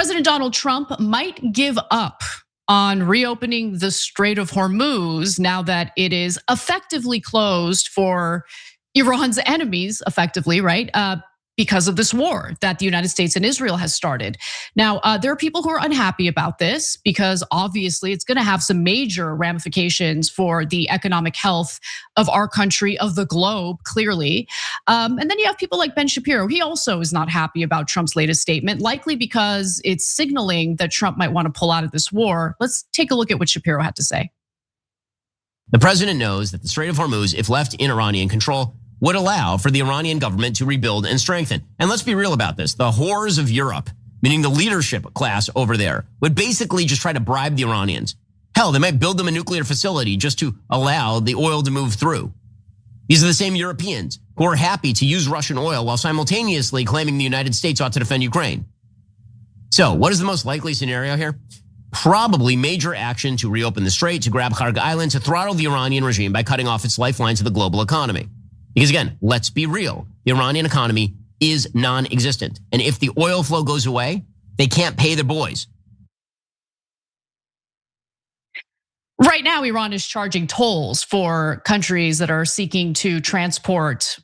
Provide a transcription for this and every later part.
President Donald Trump might give up on reopening the Strait of Hormuz now that it is effectively closed for Iran's enemies, effectively, right? Because of this war that the United States and Israel has started. Now, there are people who are unhappy about this because obviously it's gonna have some major ramifications for the economic health of our country, of the globe, clearly. And then you have people like Ben Shapiro. He also is not happy about Trump's latest statement, likely because it's signaling that Trump might wanna pull out of this war. Let's take a look at what Shapiro had to say. The president knows that the Strait of Hormuz, if left in Iranian control, would allow for the Iranian government to rebuild and strengthen. And let's be real about this. The whores of Europe, meaning the leadership class over there, would basically just try to bribe the Iranians. Hell, they might build them a nuclear facility just to allow the oil to move through. These are the same Europeans who are happy to use Russian oil while simultaneously claiming the United States ought to defend Ukraine. So what is the most likely scenario here? Probably major action to reopen the strait, to grab Kharg Island, to throttle the Iranian regime by cutting off its lifeline to the global economy. Because again, let's be real. The Iranian economy is non-existent. And if the oil flow goes away, they can't pay their boys. Right now, Iran is charging tolls for countries that are seeking to transport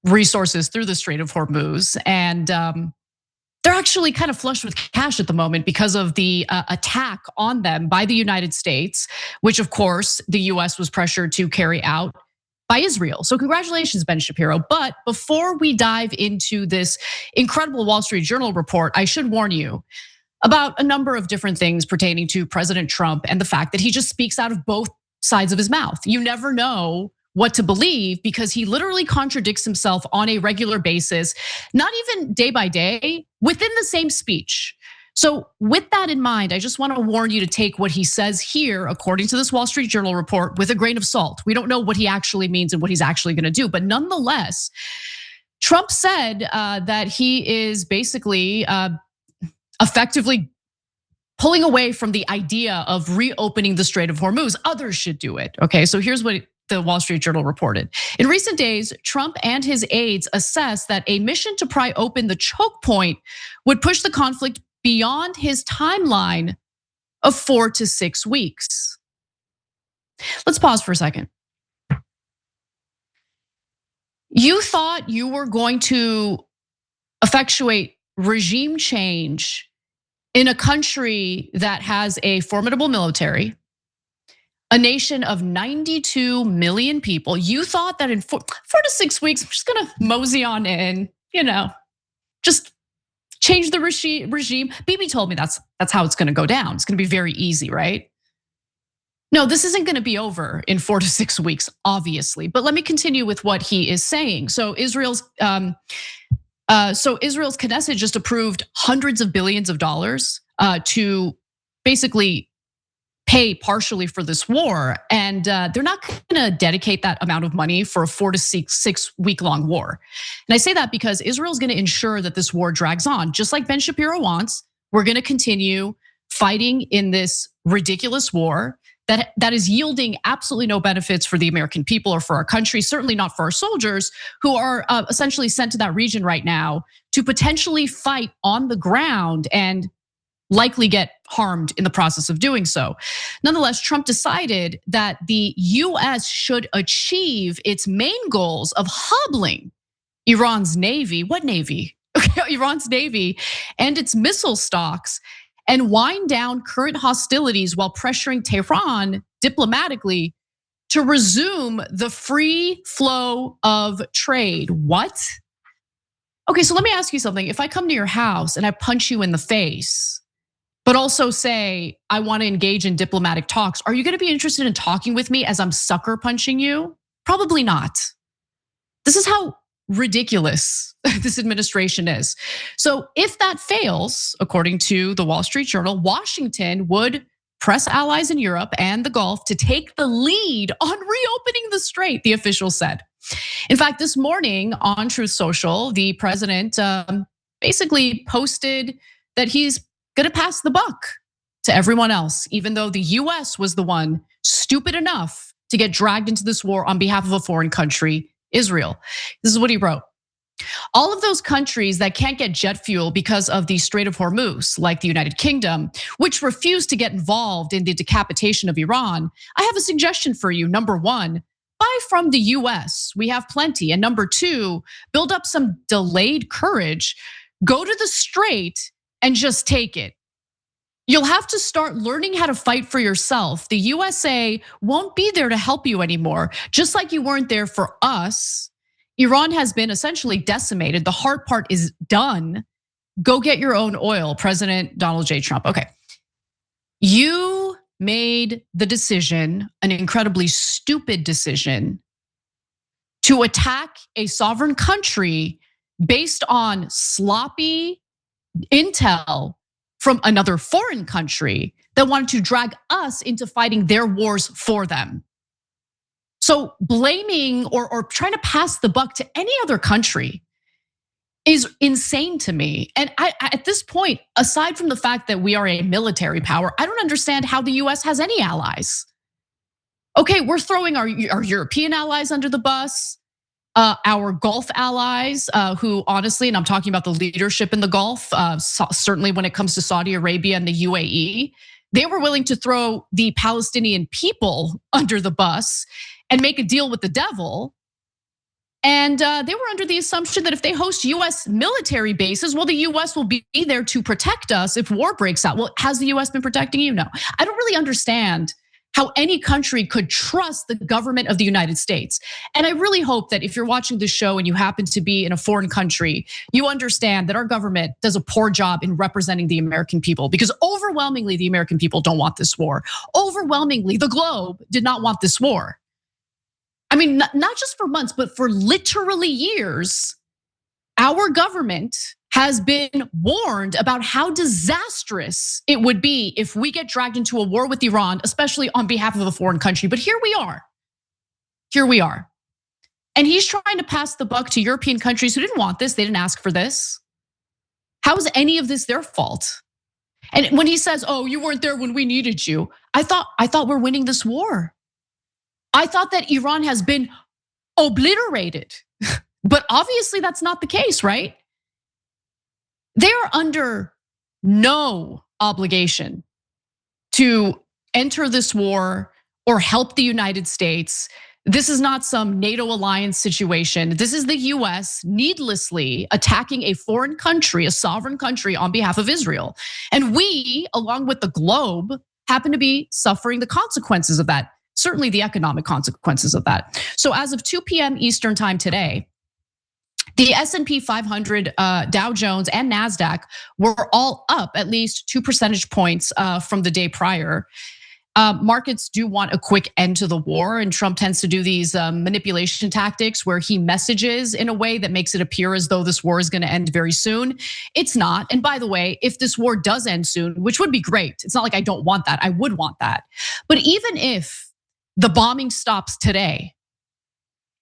resources through the Strait of Hormuz. And they're actually kind of flush with cash at the moment because of the attack on them by the United States, which of course the US was pressured to carry out by Israel. So congratulations, Ben Shapiro. But before we dive into this incredible Wall Street Journal report, I should warn you about a number of different things pertaining to President Trump and the fact that he just speaks out of both sides of his mouth. You never know what to believe because he literally contradicts himself on a regular basis, not even day by day, within the same speech. So with that in mind, I just want to warn you to take what he says here, according to this Wall Street Journal report, with a grain of salt. We don't know what he actually means and what he's actually going to do. But nonetheless, Trump said that he is basically effectively pulling away from the idea of reopening the Strait of Hormuz. Others should do it, okay? So here's what the Wall Street Journal reported. In recent days, Trump and his aides assessed that a mission to pry open the choke point would push the conflict beyond his timeline of 4 to 6 weeks. Let's pause for a second. You thought you were going to effectuate regime change in a country that has a formidable military, a nation of 92 million people. You thought that in 4 to 6 weeks, I'm just gonna mosey on in, just change the regime. Bibi told me that's how it's gonna go down. It's gonna be very easy, right? No, this isn't gonna be over in 4 to 6 weeks, obviously. But let me continue with what he is saying. So Israel's Knesset just approved hundreds of billions of dollars to basically pay partially for this war, and they're not gonna dedicate that amount of money for a 4 to 6 week long war. And I say that because Israel's gonna ensure that this war drags on, just like Ben Shapiro wants. We're gonna continue fighting in this ridiculous war that is yielding absolutely no benefits for the American people or for our country, certainly not for our soldiers who are essentially sent to that region right now to potentially fight on the ground and likely get harmed in the process of doing so. Nonetheless, Trump decided that the US should achieve its main goals of hobbling Iran's Navy. What Navy? Iran's Navy and its missile stocks, and wind down current hostilities while pressuring Tehran diplomatically to resume the free flow of trade. What? Okay, so let me ask you something. If I come to your house and I punch you in the face, but also say, I want to engage in diplomatic talks, are you gonna be interested in talking with me as I'm sucker punching you? Probably not. This is how ridiculous this administration is. So if that fails, according to the Wall Street Journal, Washington would press allies in Europe and the Gulf to take the lead on reopening the strait, the official said. In fact, this morning on Truth Social, the president basically posted that he's gonna pass the buck to everyone else, even though the US was the one stupid enough to get dragged into this war on behalf of a foreign country, Israel. This is what he wrote. All of those countries that can't get jet fuel because of the Strait of Hormuz, like the United Kingdom, which refused to get involved in the decapitation of Iran, I have a suggestion for you. Number one, buy from the US. We have plenty. And number two, build up some delayed courage. Go to the Strait and just take it. You'll have to start learning how to fight for yourself. The USA won't be there to help you anymore, just like you weren't there for us. Iran has been essentially decimated. The hard part is done. Go get your own oil, President Donald J. Trump. Okay. You made the decision, an incredibly stupid decision, to attack a sovereign country based on sloppy intel from another foreign country that wanted to drag us into fighting their wars for them. So blaming or trying to pass the buck to any other country is insane to me. And at this point, aside from the fact that we are a military power, I don't understand how the US has any allies. Okay, we're throwing our European allies under the bus, our Gulf allies, who honestly, and I'm talking about the leadership in the Gulf, certainly when it comes to Saudi Arabia and the UAE, they were willing to throw the Palestinian people under the bus and make a deal with the devil. And they were under the assumption that if they host US military bases, well, the US will be there to protect us if war breaks out. Well, has the US been protecting you? No. I don't really understand how any country could trust the government of the United States. And I really hope that if you're watching this show and you happen to be in a foreign country, you understand that our government does a poor job in representing the American people, because overwhelmingly the American people don't want this war. Overwhelmingly, the globe did not want this war. I mean, not just for months, but for literally years, our government has been warned about how disastrous it would be if we get dragged into a war with Iran, especially on behalf of a foreign country. But here we are. Here we are. And he's trying to pass the buck to European countries who didn't want this. They didn't ask for this. How is any of this their fault? And when he says, "Oh, you weren't there when we needed you," I thought we're winning this war. I thought that Iran has been obliterated. But obviously that's not the case, right? They are under no obligation to enter this war or help the United States. This is not some NATO alliance situation. This is the US needlessly attacking a foreign country, a sovereign country on behalf of Israel. And we, along with the globe, happen to be suffering the consequences of that, certainly the economic consequences of that. So as of 2 p.m. Eastern time today, the S&P 500, Dow Jones, and NASDAQ were all up at least 2 percentage points from the day prior. Markets do want a quick end to the war, and Trump tends to do these manipulation tactics where he messages in a way that makes it appear as though this war is going to end very soon. It's not. And by the way, if this war does end soon, which would be great, it's not like I don't want that. I would want that. But even if the bombing stops today,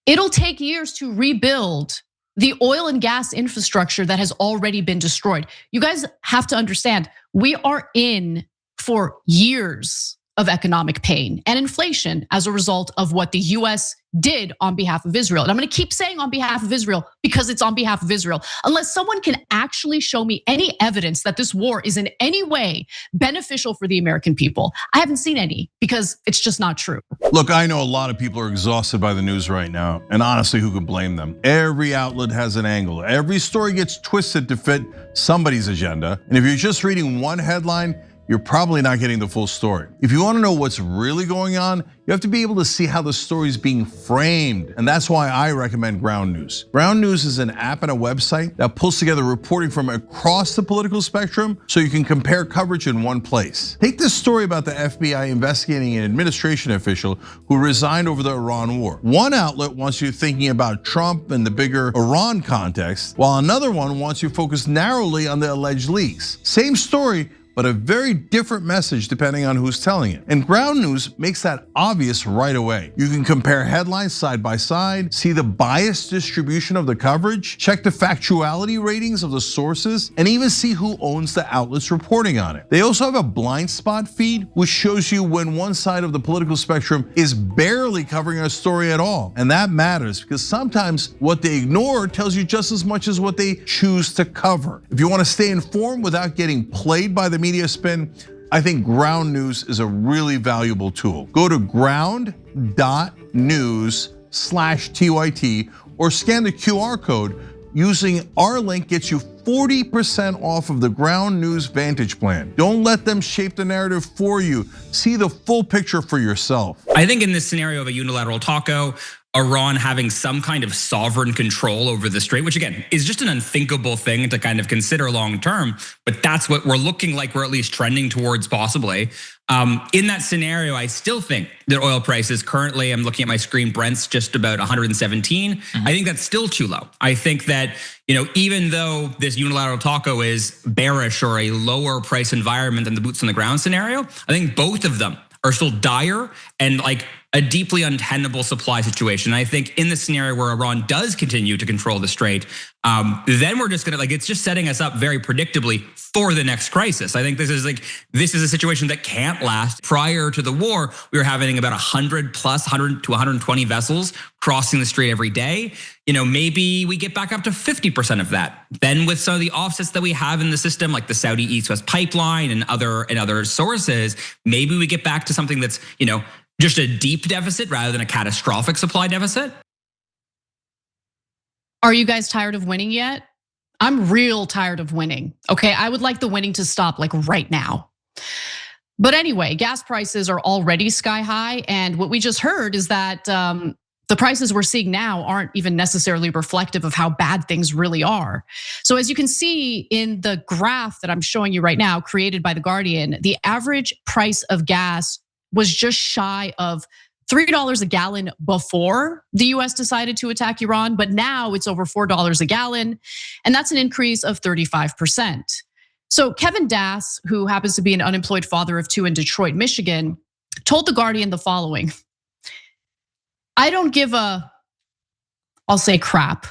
it'll take years to rebuild the oil and gas infrastructure that has already been destroyed. You guys have to understand, we are in for years of economic pain and inflation as a result of what the US did on behalf of Israel. And I'm gonna keep saying on behalf of Israel because it's on behalf of Israel. Unless someone can actually show me any evidence that this war is in any way beneficial for the American people, I haven't seen any, because it's just not true. Look, I know a lot of people are exhausted by the news right now, and honestly, who can blame them? Every outlet has an angle. Every story gets twisted to fit somebody's agenda. And if you're just reading one headline, you're probably not getting the full story. If you want to know what's really going on, you have to be able to see how the story is being framed. And that's why I recommend Ground News. Ground News is an app and a website that pulls together reporting from across the political spectrum so you can compare coverage in one place. Take this story about the FBI investigating an administration official who resigned over the Iran war. One outlet wants you thinking about Trump and the bigger Iran context, while another one wants you focused narrowly on the alleged leaks. Same story, but a very different message depending on who's telling it. And ground news makes that obvious right away. You can compare headlines side by side, see the biased distribution of the coverage, check the factuality ratings of the sources, and even see who owns the outlets reporting on it. They also have a blind spot feed, which shows you when one side of the political spectrum is barely covering a story at all. And that matters because sometimes what they ignore tells you just as much as what they choose to cover. If you want to stay informed without getting played by the media spin, I think ground news is a really valuable tool. Go to ground.news/TYT or scan the QR code. Using our link gets you 40% off of the Ground News Vantage plan. Don't let them shape the narrative for you. See the full picture for yourself. I think in this scenario of a unilateral taco, Iran having some kind of sovereign control over the strait, which again is just an unthinkable thing to kind of consider long term, but that's what we're looking like we're at least trending towards possibly. In that scenario, I still think that oil prices currently, I'm looking at my screen, Brent's just about 117. I think that's still too low. I think that, even though this unilateral taco is bearish or a lower price environment than the boots on the ground scenario, I think both of them are still dire and like a deeply untenable supply situation. I think in the scenario where Iran does continue to control the strait, then we're just gonna it's just setting us up very predictably for the next crisis. I think this is a situation that can't last. Prior to the war, we were having about 100 plus 100 to 120 vessels crossing the strait every day. Maybe we get back up to 50% of that. Then with some of the offsets that we have in the system, like the Saudi East-West pipeline and other sources, maybe we get back to something that's, just a deep deficit rather than a catastrophic supply deficit. Are you guys tired of winning yet? I'm real tired of winning. Okay, I would like the winning to stop right now. But anyway, gas prices are already sky high, and what we just heard is that the prices we're seeing now aren't even necessarily reflective of how bad things really are. So as you can see in the graph that I'm showing you right now, created by The Guardian, the average price of gas was just shy of $3 a gallon before the US decided to attack Iran, but now it's over $4 a gallon, and that's an increase of 35%. So Kevin Dass, who happens to be an unemployed father of two in Detroit, Michigan, told The Guardian the following: I don't give I'll say crap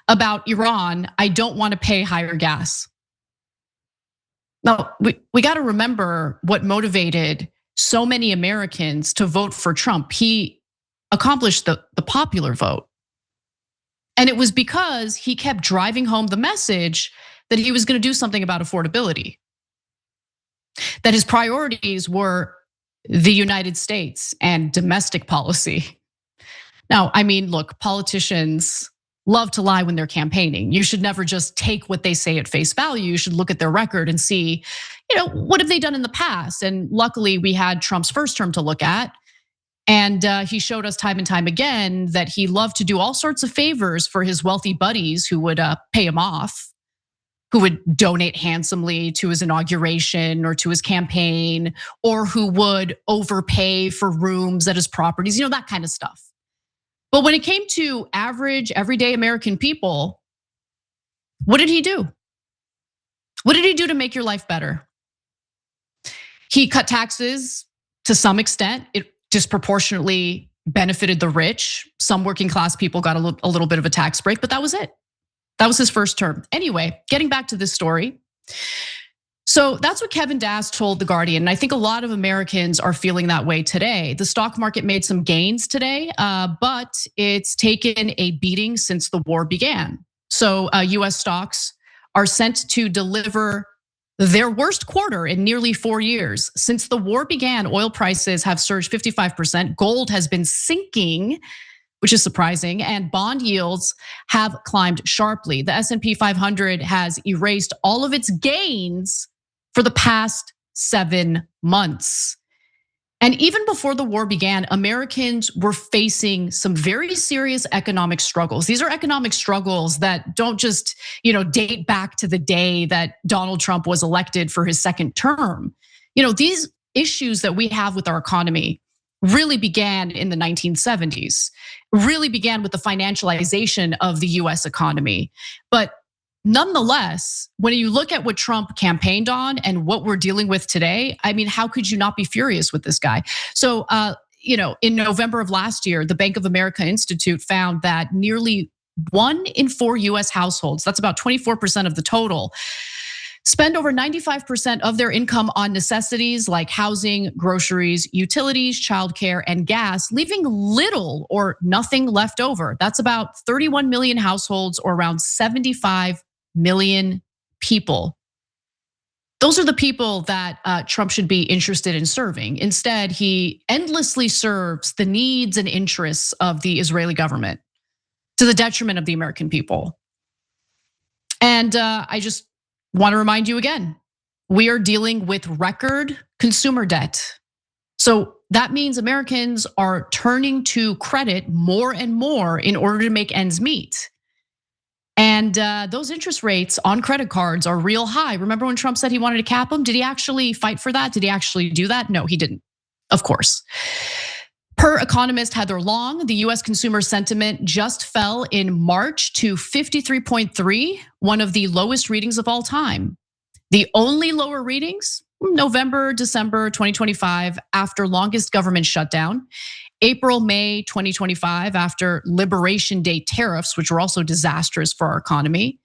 about Iran. I don't want to pay higher gas. Now, we got to remember what motivated so many Americans to vote for Trump. He accomplished the popular vote. And it was because he kept driving home the message that he was going to do something about affordability. That his priorities were the United States and domestic policy. Now, look, politicians love to lie when they're campaigning. You should never just take what they say at face value. You should look at their record and see, what have they done in the past? And luckily we had Trump's first term to look at. And he showed us time and time again that he loved to do all sorts of favors for his wealthy buddies who would pay him off, who would donate handsomely to his inauguration or to his campaign, or who would overpay for rooms at his properties, that kind of stuff. But when it came to average, everyday American people, what did he do? What did he do to make your life better? He cut taxes to some extent. It disproportionately benefited the rich. Some working class people got a little bit of a tax break, but that was it. That was his first term. Anyway, getting back to this story. So that's what Kevin Dass told The Guardian. And I think a lot of Americans are feeling that way today. The stock market made some gains today, but it's taken a beating since the war began. So US stocks are sent to deliver their worst quarter in nearly 4 years. Since the war began, oil prices have surged 55%. Gold has been sinking, which is surprising, and bond yields have climbed sharply. The S&P 500 has erased all of its gains for the past 7 months. And even before the war began, Americans were facing some very serious economic struggles. These are economic struggles that don't just, date back to the day that Donald Trump was elected for his second term. These issues that we have with our economy really began in the 1970s, really began with the financialization of the US economy. But nonetheless, when you look at what Trump campaigned on and what we're dealing with today, I mean, how could you not be furious with this guy? So, in November of last year, the Bank of America Institute found that nearly 1 in 4 US households, that's about 24% of the total, spend over 95% of their income on necessities like housing, groceries, utilities, childcare, and gas, leaving little or nothing left over. That's about 31 million households, or around 75 million people. Those are the people that Trump should be interested in serving. Instead, he endlessly serves the needs and interests of the Israeli government to the detriment of the American people. And I just want to remind you again, we are dealing with record consumer debt. So that means Americans are turning to credit more and more in order to make ends meet. And those interest rates on credit cards are real high. Remember when Trump said he wanted to cap them? Did he actually fight for that? Did he actually do that? No, he didn't, of course. Per economist Heather Long, the US consumer sentiment just fell in March to 53.3, one of the lowest readings of all time. The only lower readings, November, December 2025, after longest government shutdown. April, May 2025, after Liberation Day tariffs, which were also disastrous for our economy.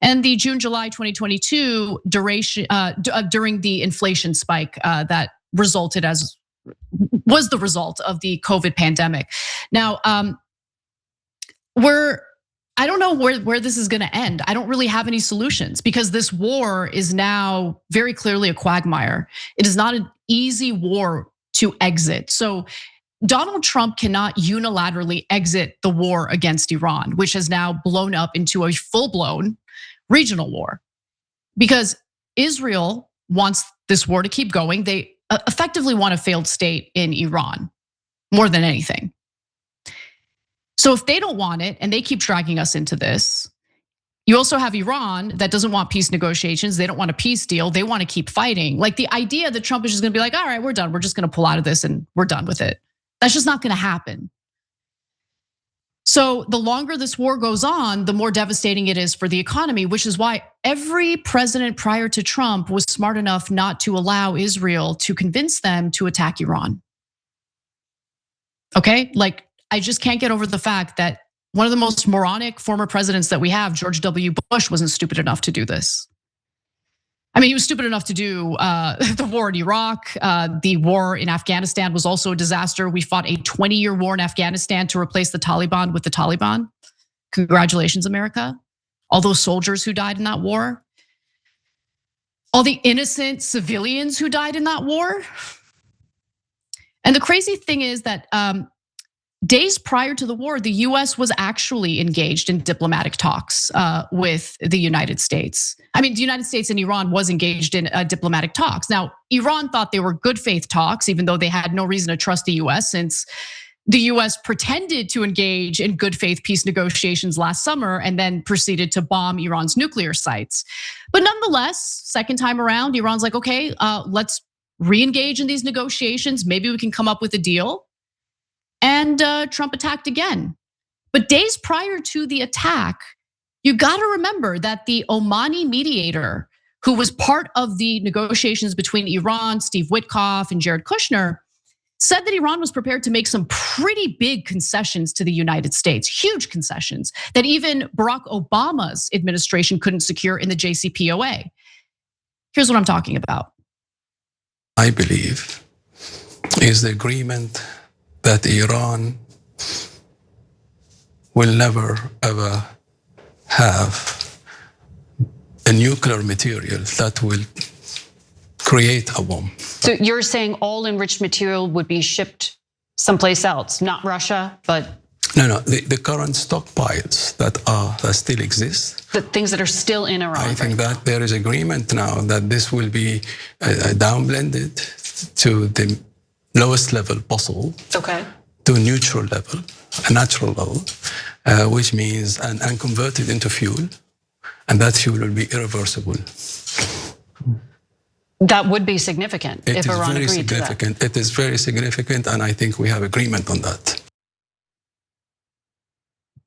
And the June, July 2022 during the inflation spike that was the result of the COVID pandemic. Now, I don't know where this is gonna end. I don't really have any solutions because this war is now very clearly a quagmire. It is not an easy war to exit. So Donald Trump cannot unilaterally exit the war against Iran, which has now blown up into a full-blown regional war. Because Israel wants this war to keep going. They effectively want a failed state in Iran more than anything. So if they don't want it and they keep dragging us into this, you also have Iran that doesn't want peace negotiations. They don't want a peace deal. They want to keep fighting. Like the idea that Trump is just gonna be like, all right, we're done. We're just gonna pull out of this and we're done with it. That's just not gonna happen. So the longer this war goes on, the more devastating it is for the economy, which is why every president prior to Trump was smart enough not to allow Israel to convince them to attack Iran. Okay, like I just can't get over the fact that one of the most moronic former presidents that we have, George W. Bush, wasn't stupid enough to do this. I mean, he was stupid enough to do the war in Iraq. The war in Afghanistan was also a disaster. We fought a 20-year war in Afghanistan to replace the Taliban with the Taliban. Congratulations, America. All those soldiers who died in that war. All the innocent civilians who died in that war. And the crazy thing is that days prior to the war, the US was actually engaged in diplomatic talks with the United States. I mean, the United States and Iran was engaged in diplomatic talks. Now, Iran thought they were good faith talks, even though they had no reason to trust the US since the US pretended to engage in good faith peace negotiations last summer and then proceeded to bomb Iran's nuclear sites. But nonetheless, second time around, Iran's like, okay, let's re-engage in these negotiations. Maybe we can come up with a deal. And Trump attacked again. But days prior to the attack, you gotta remember that the Omani mediator, who was part of the negotiations between Iran, Steve Witkoff, and Jared Kushner, said that Iran was prepared to make some pretty big concessions to the United States, huge concessions that even Barack Obama's administration couldn't secure in the JCPOA. Here's what I'm talking about. I believe is the agreement that Iran will never ever have a nuclear material that will create a bomb. So you're saying all enriched material would be shipped someplace else, not Russia, but No, the current stockpiles that still exist. the things that are still in Iran. I think that there is agreement now that this will be downblended to the lowest level possible. Okay. To a neutral level, a natural level, which means and converted into fuel, and that fuel will be irreversible. That would be significant if Iran agreed significant. to that. It is very significant, and I think we have agreement on that.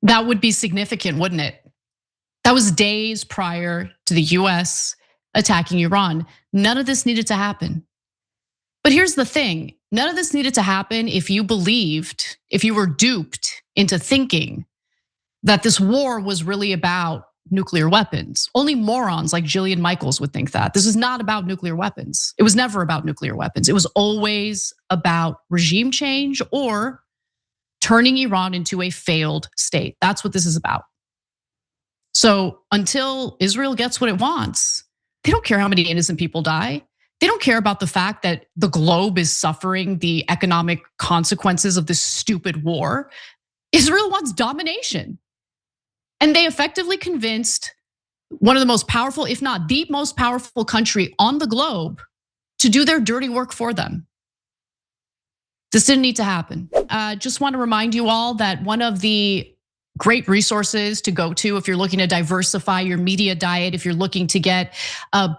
That would be significant, wouldn't it? That was days prior to the US attacking Iran. None of this needed to happen. But here's the thing, none of this needed to happen if you believed, if you were duped into thinking that this war was really about nuclear weapons. Only morons like Jillian Michaels would think that. This is not about nuclear weapons. It was never about nuclear weapons. It was always about regime change or turning Iran into a failed state. That's what this is about. So until Israel gets what it wants, they don't care how many innocent people die. They don't care about the fact that the globe is suffering the economic consequences of this stupid war. Israel wants domination. And they effectively convinced one of the most powerful, if not the most powerful country on the globe to do their dirty work for them. This didn't need to happen. Just want to remind you all that one of the great resources to go to if you're looking to diversify your media diet, if you're looking to get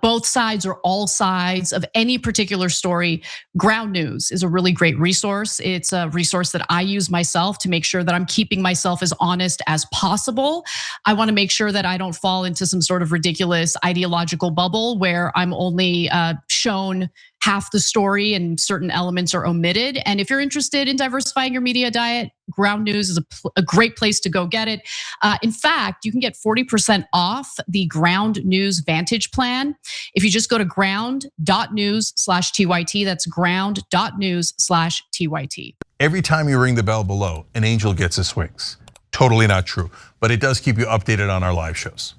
both sides or all sides of any particular story, Ground News is a really great resource. It's a resource that I use myself to make sure that I'm keeping myself as honest as possible. I want to make sure that I don't fall into some sort of ridiculous ideological bubble where I'm only shown half the story and certain elements are omitted. And if you're interested in diversifying your media diet, Ground News is a great place to go get it. In fact, you can get 40% off the Ground News Vantage plan if you just go to ground.news/TYT. That's ground.news/TYT. Every time you ring the bell below, an angel gets his wings. Totally not true, but it does keep you updated on our live shows.